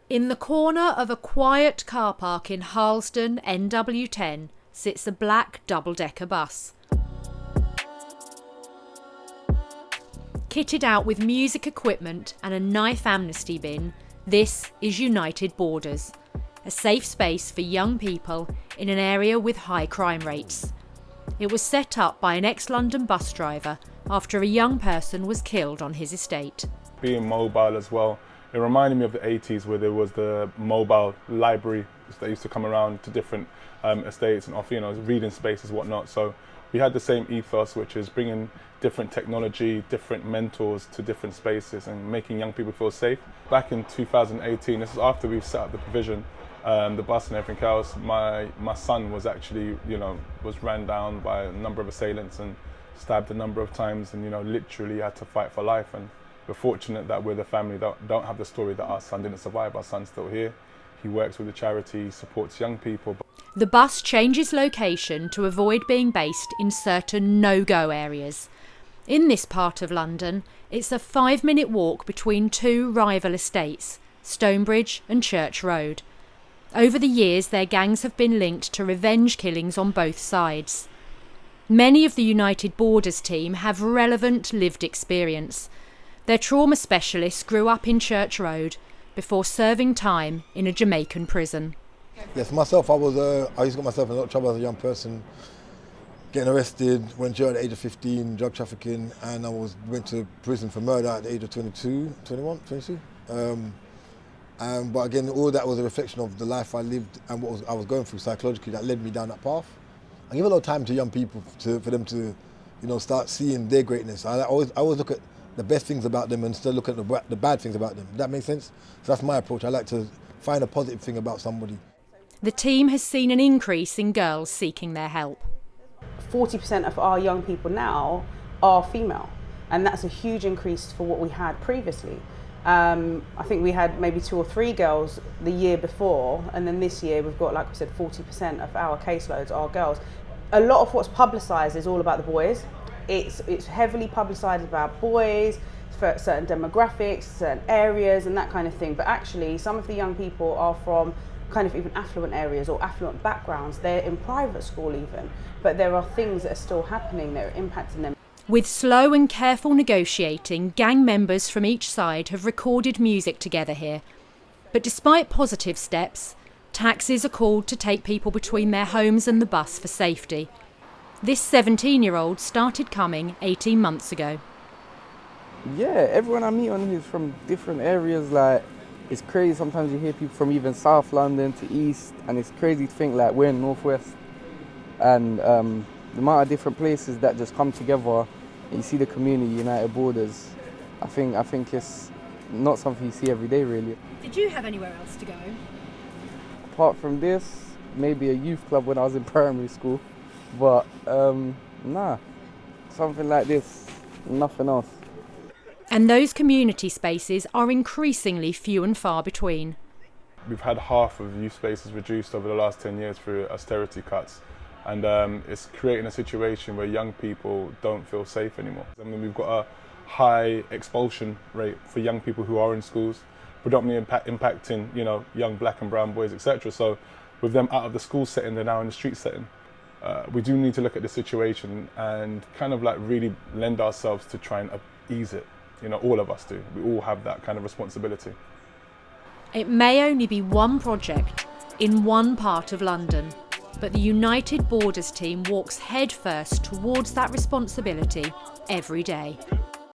In the corner of a quiet car park in Harlesden, NW10, sits a black double-decker bus. Kitted out with music equipment and a knife amnesty bin, this is United Borders, a safe space for young people in an area with high crime rates. It was set up by an ex-London bus driver after a young person was killed on his estate. Being mobile as well, it reminded me of the 80s where there was the mobile library that used to come around to different estates and offer, reading spaces, whatnot. So we had the same ethos, which is bringing different technology, different mentors to different spaces and making young people feel safe. Back in 2018, this is after we've set up the provision, the bus and everything else, my son was actually, was ran down by a number of assailants and stabbed a number of times and, literally had to fight for life. And we're fortunate that we're the family that don't have the story that our son didn't survive. Our son's still here. He works with the charity, supports young people. The bus changes location to avoid being based in certain no-go areas. In this part of London, it's a 5-minute walk between two rival estates, Stonebridge and Church Road. Over the years, their gangs have been linked to revenge killings on both sides. Many of the United Borders team have relevant lived experience. Their trauma specialists grew up in Church Road before serving time in a Jamaican prison. Yes, myself, I used to get myself in a lot of trouble as a young person, getting arrested, went to jail at the age of 15, drug trafficking, and I went to prison for murder at the age of 22. But again, all that was a reflection of the life I lived and what I was going through psychologically that led me down that path. I give a lot of time to young people for them to, start seeing their greatness. I always look at the best things about them and still look at the bad things about them. Does that make sense? So that's my approach. I like to find a positive thing about somebody. The team has seen an increase in girls seeking their help. 40% of our young people now are female, and that's a huge increase for what we had previously. I think we had maybe 2 or 3 girls the year before, and then this year we've got, like we said, 40% of our caseloads are girls. A lot of what's publicised is all about the boys. It's heavily publicised about boys, for certain demographics, certain areas and that kind of thing, but actually some of the young people are from kind of even affluent areas or affluent backgrounds. They're in private school even, but there are things that are still happening that are impacting them. With slow and careful negotiating, gang members from each side have recorded music together here. But despite positive steps, taxis are called to take people between their homes and the bus for safety. This 17-year-old started coming 18 months ago. Yeah, everyone I meet on here is from different areas. Like, it's crazy, sometimes you hear people from even South London to East, and it's crazy to think like we're in Northwest. And the amount of different places that just come together, and you see the community, United Borders, I think it's not something you see every day, really. Did you have anywhere else to go? Apart from this, maybe a youth club when I was in primary school, but nah, something like this, nothing else. And those community spaces are increasingly few and far between. We've had half of youth spaces reduced over the last 10 years through austerity cuts. And it's creating a situation where young people don't feel safe anymore. I mean, we've got a high expulsion rate for young people who are in schools, predominantly impacting, young black and brown boys, etc. So with them out of the school setting, they're now in the street setting. We do need to look at the situation and kind of like really lend ourselves to try and ease it. All of us do. We all have that kind of responsibility. It may only be one project in one part of London, but the United Borders team walks headfirst towards that responsibility every day.